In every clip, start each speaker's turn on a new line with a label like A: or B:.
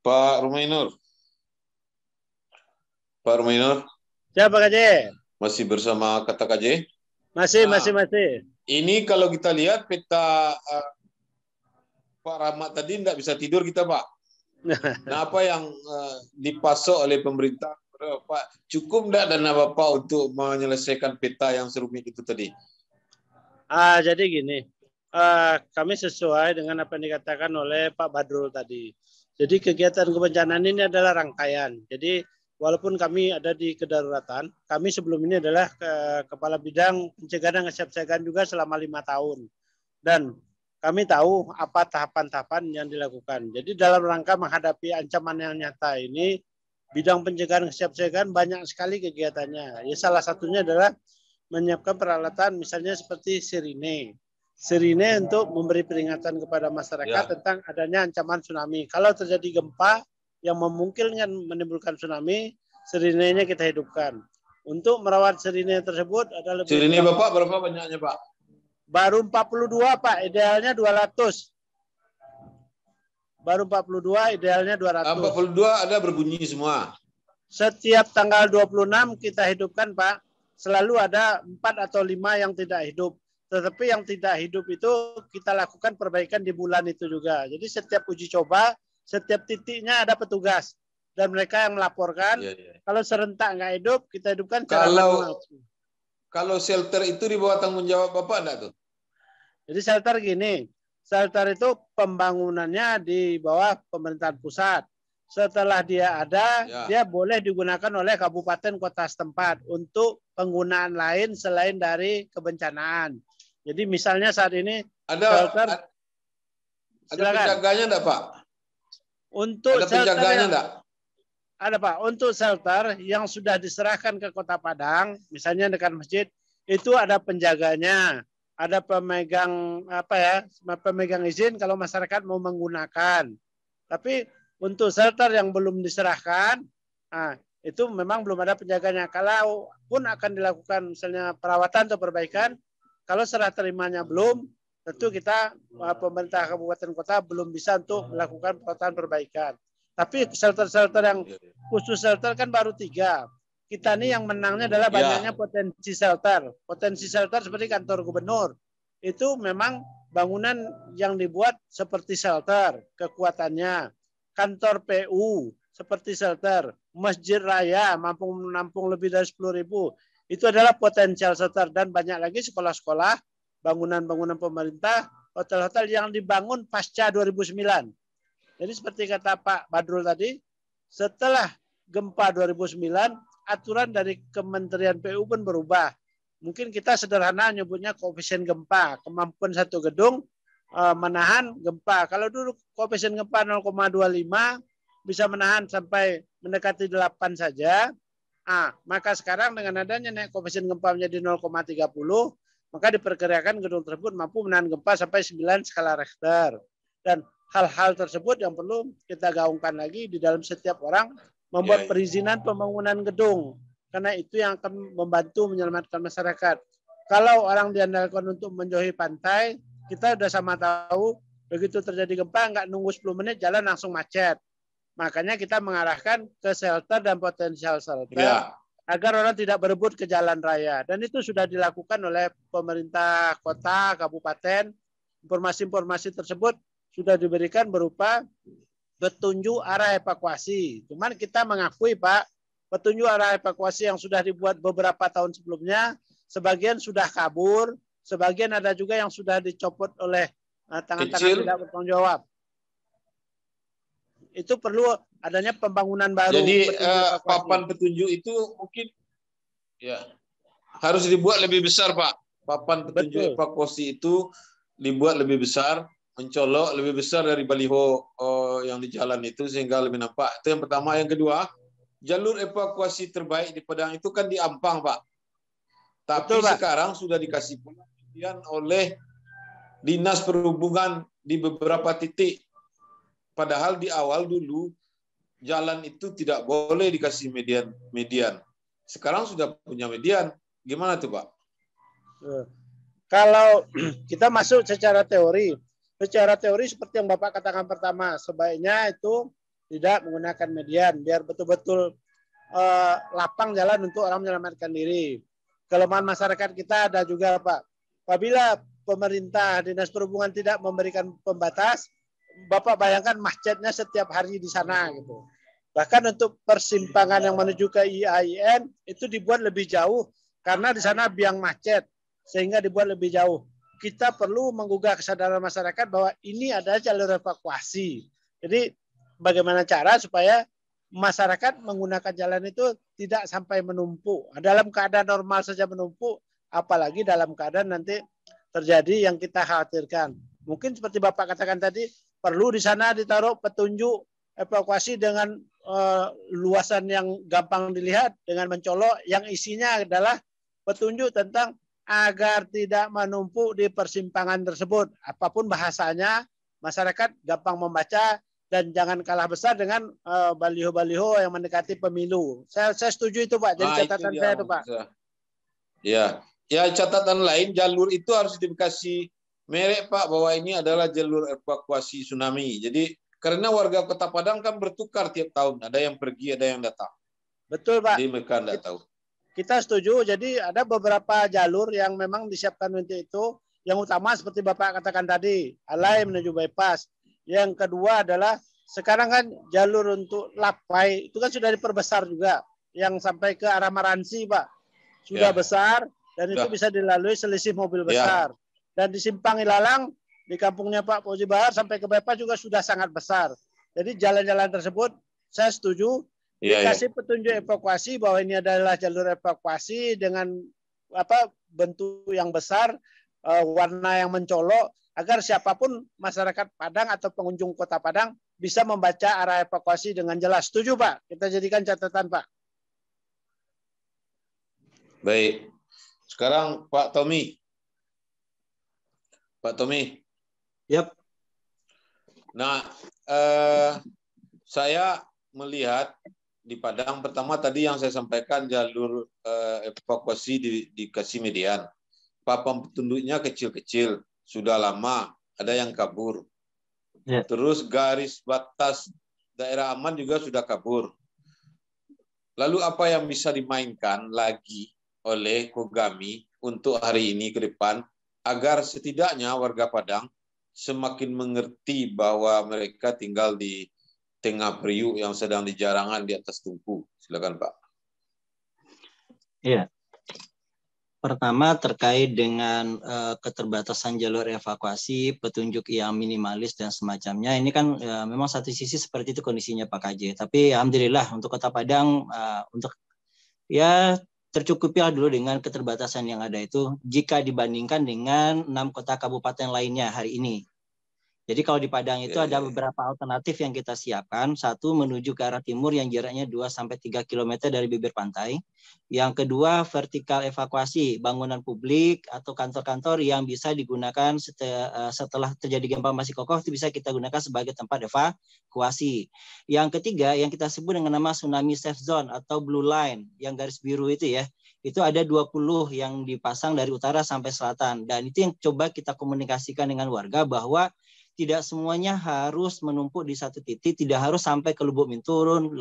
A: Pak Rumainur. Pak Rumainur.
B: Siapa KJ?
A: Masih bersama Kata KJ?
B: Masih.
A: Ini kalau kita lihat peta Pak Rahmat tadi tidak bisa tidur kita, Pak. Nah, apa yang dipasok oleh pemerintah, Pak, cukup tidak dana Bapak untuk menyelesaikan peta yang serumit itu tadi?
B: Jadi gini, kami sesuai dengan apa yang dikatakan oleh Pak Badrul tadi. Jadi kegiatan kebencanaan ini adalah rangkaian. Jadi walaupun kami ada di kedaruratan, kami sebelum ini adalah Kepala Bidang Pencegahan dan Kesiapsiagaan juga selama 5 tahun. Dan kami tahu apa tahapan-tahapan yang dilakukan. Jadi dalam rangka menghadapi ancaman yang nyata ini, bidang pencegahan dan kesiapsiagaan banyak sekali kegiatannya. Ya, salah satunya adalah menyiapkan peralatan misalnya seperti sirine. Sirine untuk memberi peringatan kepada masyarakat tentang adanya ancaman tsunami. Kalau terjadi gempa yang memungkinkan menimbulkan tsunami, sirinenya kita hidupkan. Untuk merawat sirine tersebut ada lebih
A: sirine Bapak berapa banyaknya, Pak?
B: Baru 42, Pak. Idealnya 200. Baru 42, idealnya 200.
A: 42 ada berbunyi semua.
B: Setiap tanggal 26 kita hidupkan, Pak. Selalu ada 4 atau 5 yang tidak hidup. Tetapi yang tidak hidup itu kita lakukan perbaikan di bulan itu juga. Jadi setiap uji coba, setiap titiknya ada petugas. Dan mereka yang melaporkan. Kalau serentak nggak hidup, kita hidupkan secara manual.
A: Kalau shelter itu di bawah tanggung jawab Bapak enggak tuh?
B: Jadi shelter gini. Shelter itu pembangunannya di bawah pemerintahan pusat. Setelah dia ada, dia boleh digunakan oleh kabupaten kota setempat untuk penggunaan lain selain dari kebencanaan. Jadi misalnya saat ini
A: ada
B: shelter,
A: ada penjaganya enggak, Pak?
B: Untuk
A: ada penjaganya enggak?
B: Ada, Pak. Untuk shelter yang sudah diserahkan ke Kota Padang, misalnya dekat masjid, itu ada penjaganya, ada pemegang pemegang izin kalau masyarakat mau menggunakan. Tapi untuk shelter yang belum diserahkan, itu memang belum ada penjaganya. Kalau pun akan dilakukan misalnya perawatan atau perbaikan, kalau serah terimanya belum, tentu kita pemerintah kabupaten kota belum bisa untuk melakukan perawatan perbaikan. Tapi shelter-shelter yang khusus shelter kan baru 3. Kita nih yang menangnya adalah banyaknya potensi shelter. Potensi shelter seperti kantor gubernur. Itu memang bangunan yang dibuat seperti shelter kekuatannya. Kantor PU seperti shelter. Masjid Raya mampu menampung lebih dari 10.000. Itu adalah potensial shelter. Dan banyak lagi sekolah-sekolah, bangunan-bangunan pemerintah, hotel-hotel yang dibangun pasca 2009. Jadi seperti kata Pak Badrul tadi, setelah gempa 2009, aturan dari Kementerian PU pun berubah. Mungkin kita sederhana nyebutnya koefisien gempa, kemampuan satu gedung menahan gempa. Kalau dulu koefisien gempa 0,25 bisa menahan sampai mendekati 8 saja. Maka sekarang dengan adanya naik koefisien gempa menjadi 0,30, maka diperkirakan gedung tersebut mampu menahan gempa sampai 9 skala Richter. Dan hal-hal tersebut yang perlu kita gaungkan lagi di dalam setiap orang membuat perizinan pembangunan gedung. Karena itu yang akan membantu menyelamatkan masyarakat. Kalau orang diandalkan untuk menjauhi pantai, kita sudah sama tahu, begitu terjadi gempa, nggak nunggu 10 menit, jalan langsung macet. Makanya kita mengarahkan ke shelter dan potensial shelter, agar orang tidak berebut ke jalan raya. Dan itu sudah dilakukan oleh pemerintah kota, kabupaten. Informasi-informasi tersebut sudah diberikan berupa petunjuk arah evakuasi. Cuman kita mengakui, Pak, petunjuk arah evakuasi yang sudah dibuat beberapa tahun sebelumnya, sebagian sudah kabur, sebagian ada juga yang sudah dicopot oleh tangan-tangan tidak bertanggung jawab. Itu perlu adanya pembangunan baru.
A: Jadi papan petunjuk itu mungkin harus dibuat lebih besar, Pak. Papan petunjuk evakuasi itu dibuat lebih besar, mencolok lebih besar dari baliho yang di jalan itu sehingga lebih nampak. Itu yang pertama. Yang kedua, jalur evakuasi terbaik di Padang itu kan di Ampang, Pak. Tapi sekarang sudah dikasih pengertian oleh Dinas Perhubungan di beberapa titik. Padahal di awal dulu jalan itu tidak boleh dikasih median. Sekarang sudah punya median. Gimana tuh, Pak?
B: Kalau kita masuk secara teori seperti yang Bapak katakan pertama, sebaiknya itu tidak menggunakan median biar betul-betul lapang jalan untuk orang menyelamatkan diri. Kelemahan masyarakat kita ada juga, Pak. Apabila pemerintah Dinas Perhubungan tidak memberikan pembatas, Bapak bayangkan macetnya setiap hari di sana gitu. Bahkan untuk persimpangan yang menuju ke IAIN itu dibuat lebih jauh karena di sana biang macet sehingga dibuat lebih jauh. Kita perlu menggugah kesadaran masyarakat bahwa ini adalah jalur evakuasi. Jadi bagaimana cara supaya masyarakat menggunakan jalan itu tidak sampai menumpuk. Dalam keadaan normal saja menumpuk, apalagi dalam keadaan nanti terjadi yang kita khawatirkan. Mungkin seperti Bapak katakan tadi, perlu di sana ditaruh petunjuk evakuasi dengan luasan yang gampang dilihat, dengan mencolok yang isinya adalah petunjuk tentang agar tidak menumpuk di persimpangan tersebut. Apapun bahasanya, masyarakat gampang membaca, dan jangan kalah besar dengan baliho-baliho yang mendekati pemilu. Saya setuju itu, Pak. Jadi catatan saya itu, Pak.
A: Ya, catatan lain, jalur itu harus dikasih merek, Pak, bahwa ini adalah jalur evakuasi tsunami. Jadi karena warga Kota Padang kan bertukar tiap tahun, ada yang pergi, ada yang datang.
B: Betul, Pak.
A: Jadi mereka tidak tahu.
B: Kita setuju. Jadi ada beberapa jalur yang memang disiapkan untuk itu. Yang utama seperti Bapak katakan tadi, Alai menuju bypass. Yang kedua adalah sekarang kan jalur untuk Lapai itu kan sudah diperbesar juga, yang sampai ke arah Maransi, Pak, sudah besar dan itu bisa dilalui selisih mobil besar. Dan di Simpang Ilalang di kampungnya Pak Fauzi Bahar sampai ke bypass juga sudah sangat besar. Jadi jalan-jalan tersebut saya setuju dikasih petunjuk evakuasi bahwa ini adalah jalur evakuasi dengan bentuk yang besar, warna yang mencolok, agar siapapun masyarakat Padang atau pengunjung Kota Padang bisa membaca arah evakuasi dengan jelas. Setuju, Pak? Kita jadikan catatan, Pak.
A: Baik. Sekarang Pak Tommy. Pak Tommy.
C: Yap.
A: Nah, saya melihat di Padang, pertama tadi yang saya sampaikan jalur evakuasi dikasih median. Papan petunjuknya kecil-kecil. Sudah lama, ada yang kabur. Terus garis batas daerah aman juga sudah kabur. Lalu apa yang bisa dimainkan lagi oleh Kogami untuk hari ini ke depan, agar setidaknya warga Padang semakin mengerti bahwa mereka tinggal di tengah periuk yang sedang dijarangan di atas tumpu. Silakan, Pak.
C: Iya. Pertama terkait dengan keterbatasan jalur evakuasi, petunjuk yang minimalis dan semacamnya. Ini kan memang satu sisi seperti itu kondisinya Pak KJ. Tapi alhamdulillah untuk Kota Padang untuk tercukupi dulu dengan keterbatasan yang ada itu jika dibandingkan dengan 6 kota kabupaten lainnya hari ini. Jadi kalau di Padang itu ada beberapa alternatif yang kita siapkan. Satu, menuju ke arah timur yang jaraknya 2-3 km dari bibir pantai. Yang kedua, vertikal evakuasi bangunan publik atau kantor-kantor yang bisa digunakan setelah terjadi gempa masih kokoh, itu bisa kita gunakan sebagai tempat evakuasi. Yang ketiga, yang kita sebut dengan nama Tsunami Safe Zone atau Blue Line, yang garis biru itu ya. Itu ada 20 yang dipasang dari utara sampai selatan. Dan itu yang coba kita komunikasikan dengan warga bahwa tidak semuanya harus menumpuk di satu titik, tidak harus sampai ke Lubuk Minturun,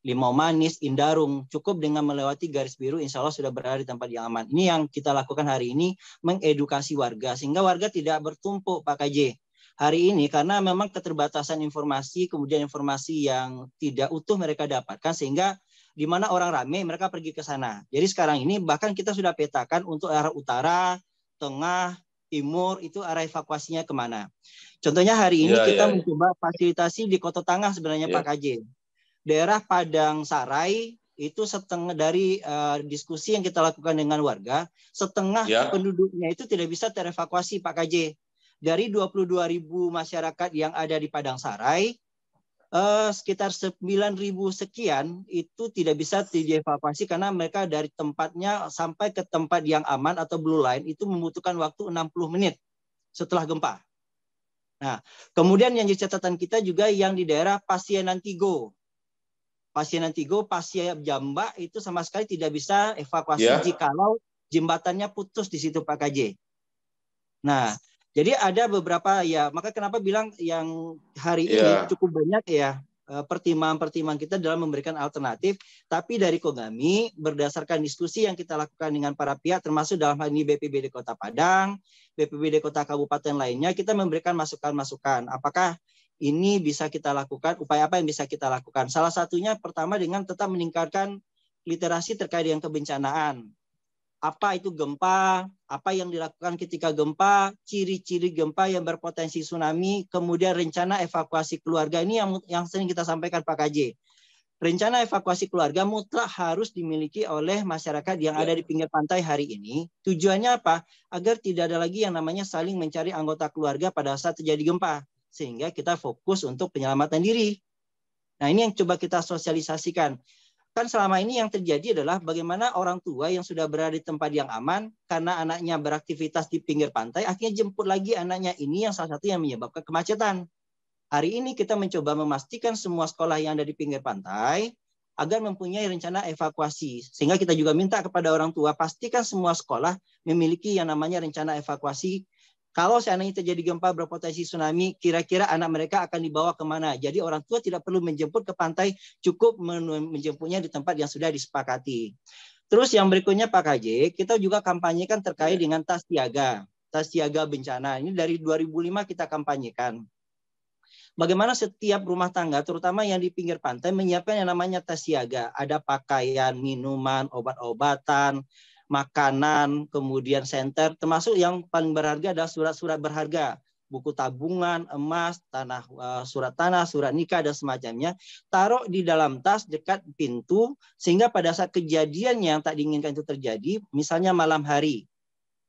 C: Limau Manis, Indarung. Cukup dengan melewati garis biru, insya Allah sudah berada di tempat yang aman. Ini yang kita lakukan hari ini, mengedukasi warga, sehingga warga tidak bertumpuk, Pak KJ. Hari ini, karena memang keterbatasan informasi, kemudian informasi yang tidak utuh mereka dapatkan, sehingga di mana orang ramai, mereka pergi ke sana. Jadi sekarang ini, bahkan kita sudah petakan untuk arah utara, tengah, timur, itu arah evakuasinya kemana. Contohnya hari ini kita mencoba fasilitasi di Kota Tangah sebenarnya Pak KJ. Daerah Padang Sarai itu setengah dari diskusi yang kita lakukan dengan warga, setengah penduduknya itu tidak bisa terevakuasi Pak KJ. Dari 22.000 masyarakat yang ada di Padang Sarai, sekitar 9.000 sekian itu tidak bisa dievakuasi karena mereka dari tempatnya sampai ke tempat yang aman atau blue line itu membutuhkan waktu 60 menit setelah gempa. Nah, kemudian yang jadi catatan kita juga yang di daerah Pasienantigo. Pasienantigo, Pasien Jamba itu sama sekali tidak bisa evakuasi jikalau jembatannya putus di situ Pak KJ. Nah, jadi ada beberapa maka kenapa bilang yang hari ini cukup banyak pertimbangan-pertimbangan kita dalam memberikan alternatif. Tapi dari Kogami, berdasarkan diskusi yang kita lakukan dengan para pihak, termasuk dalam hal ini BPBD Kota Padang, BPBD Kota Kabupaten lainnya, kita memberikan masukan-masukan. Apakah ini bisa kita lakukan, upaya apa yang bisa kita lakukan? Salah satunya pertama dengan tetap meningkatkan literasi terkait dengan kebencanaan. Apa itu gempa, apa yang dilakukan ketika gempa, ciri-ciri gempa yang berpotensi tsunami, kemudian rencana evakuasi keluarga. Ini yang sering kita sampaikan Pak KJ. Rencana evakuasi keluarga mutlak harus dimiliki oleh masyarakat yang ada di pinggir pantai hari ini. Tujuannya apa? Agar tidak ada lagi yang namanya saling mencari anggota keluarga pada saat terjadi gempa. Sehingga kita fokus untuk penyelamatan diri. Nah, ini yang coba kita sosialisasikan. Kan selama ini yang terjadi adalah bagaimana orang tua yang sudah berada di tempat yang aman karena anaknya beraktivitas di pinggir pantai, akhirnya jemput lagi anaknya. Ini yang salah satu yang menyebabkan kemacetan. Hari ini kita mencoba memastikan semua sekolah yang ada di pinggir pantai agar mempunyai rencana evakuasi. Sehingga kita juga minta kepada orang tua, pastikan semua sekolah memiliki yang namanya rencana evakuasi. Kalau seandainya terjadi gempa berpotensi tsunami, kira-kira anak mereka akan dibawa kemana? Jadi orang tua tidak perlu menjemput ke pantai, cukup menjemputnya di tempat yang sudah disepakati. Terus yang berikutnya Pak KJ, kita juga kampanyekan terkait dengan tas siaga bencana. Ini dari 2005 kita kampanyekan. Bagaimana setiap rumah tangga, terutama yang di pinggir pantai, menyiapkan yang namanya tas siaga. Ada pakaian, minuman, obat-obatan, makanan, kemudian senter, termasuk yang paling berharga adalah surat-surat berharga, buku tabungan, emas, surat tanah, surat nikah, dan semacamnya, taruh di dalam tas dekat pintu, sehingga pada saat kejadian yang tak diinginkan itu terjadi, misalnya malam hari,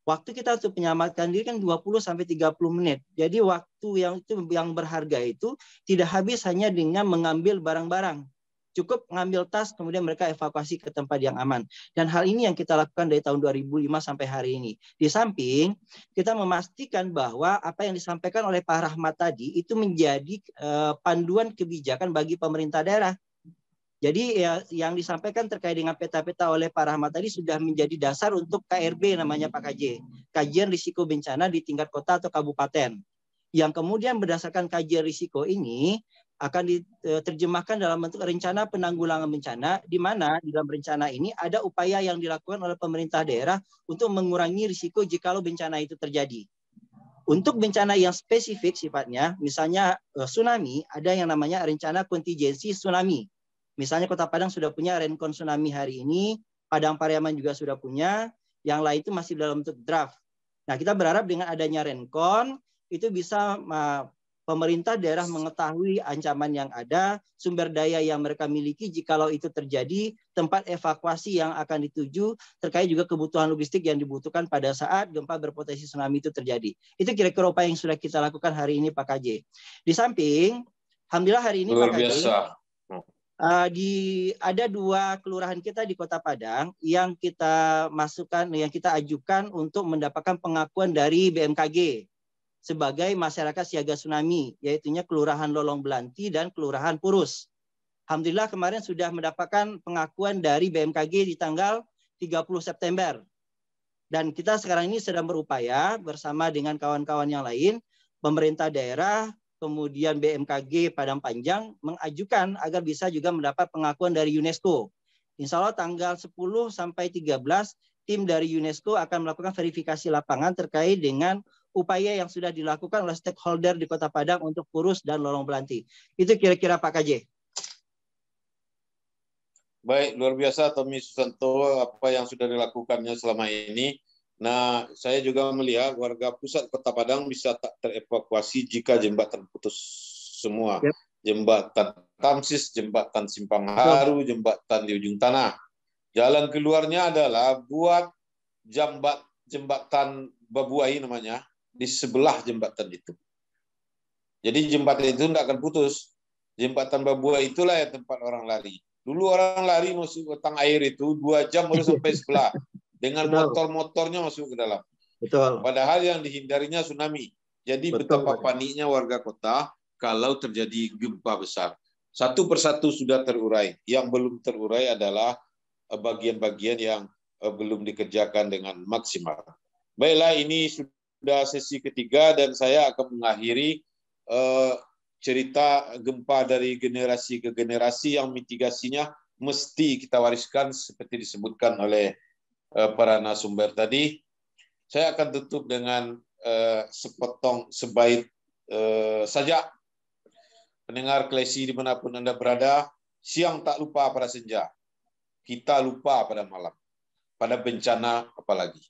C: waktu kita untuk menyelamatkan diri kan 20-30 menit. Jadi waktu yang berharga itu tidak habis hanya dengan mengambil barang-barang. Cukup mengambil tas, kemudian mereka evakuasi ke tempat yang aman. Dan hal ini yang kita lakukan dari tahun 2005 sampai hari ini. Di samping, kita memastikan bahwa apa yang disampaikan oleh Pak Rahmat tadi, itu menjadi panduan kebijakan bagi pemerintah daerah. Jadi ya, yang disampaikan terkait dengan peta-peta oleh Pak Rahmat tadi sudah menjadi dasar untuk KRB namanya Pak KJ. Kajian risiko bencana di tingkat kota atau kabupaten. Yang kemudian berdasarkan kajian risiko ini, akan diterjemahkan dalam bentuk rencana penanggulangan bencana, di mana di dalam rencana ini ada upaya yang dilakukan oleh pemerintah daerah untuk mengurangi risiko jikalau bencana itu terjadi. Untuk bencana yang spesifik sifatnya, misalnya tsunami, ada yang namanya rencana kontingensi tsunami. Misalnya Kota Padang sudah punya rencon tsunami hari ini, Padang Pariaman juga sudah punya, yang lain itu masih dalam bentuk draft. Nah, kita berharap dengan adanya rencon, itu bisa pemerintah daerah mengetahui ancaman yang ada, sumber daya yang mereka miliki jikalau itu terjadi, tempat evakuasi yang akan dituju, terkait juga kebutuhan logistik yang dibutuhkan pada saat gempa berpotensi tsunami itu terjadi. Itu kira-kira upaya yang sudah kita lakukan hari ini Pak KJ. Di samping, alhamdulillah hari ini Pak KJ, ada 2 kelurahan kita di Kota Padang yang kita masukkan, yang kita ajukan untuk mendapatkan pengakuan dari BMKG sebagai masyarakat siaga tsunami, yaitunya Kelurahan Lolong Belanti dan Kelurahan Purus. Alhamdulillah kemarin sudah mendapatkan pengakuan dari BMKG di tanggal 30 September. Dan kita sekarang ini sedang berupaya bersama dengan kawan-kawan yang lain, pemerintah daerah, kemudian BMKG Padang Panjang, mengajukan agar bisa juga mendapat pengakuan dari UNESCO. Insya Allah tanggal 10 sampai 13, tim dari UNESCO akan melakukan verifikasi lapangan terkait dengan upaya yang sudah dilakukan oleh stakeholder di Kota Padang untuk Purus dan Lolong Belanti. Itu kira-kira Pak KJ.
A: Baik, luar biasa Tommy Susanto apa yang sudah dilakukannya selama ini. Nah, saya juga melihat warga pusat Kota Padang bisa tak terevakuasi jika jembatan putus semua. Yep. Jembatan Tamsis, jembatan Simpang Haru, jembatan di ujung tanah. Jalan keluarnya adalah buat jembatan Babuai namanya, di sebelah jembatan itu. Jadi jembatan itu tidak akan putus. Jembatan Babuai itulah yang tempat orang lari. Dulu orang lari masuk ke tang air itu 2 jam baru sampai sebelah. Dengan motor-motornya masuk ke dalam.
C: Betul.
A: Padahal yang dihindarinya tsunami. Jadi betapa paniknya warga kota kalau terjadi gempa besar. Satu persatu sudah terurai. Yang belum terurai adalah bagian-bagian yang belum dikerjakan dengan maksimal. Baiklah, ini sudah sesi ketiga dan saya akan mengakhiri cerita gempa dari generasi ke generasi yang mitigasinya mesti kita wariskan seperti disebutkan oleh para narasumber tadi. Saya akan tutup dengan sepotong sebait saja. Pendengar Klesi dimanapun Anda berada, siang tak lupa pada senja, kita lupa pada malam, pada bencana apalagi.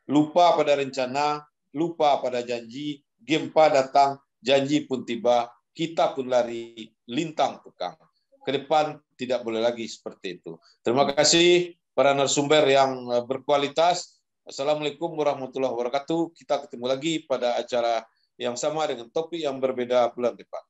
A: Lupa pada rencana, lupa pada janji, gempa datang, janji pun tiba, kita pun lari, lintang tukang. Ke depan tidak boleh lagi seperti itu. Terima kasih para narasumber yang berkualitas. Assalamualaikum warahmatullahi wabarakatuh. Kita ketemu lagi pada acara yang sama dengan topik yang berbeda bulan depan.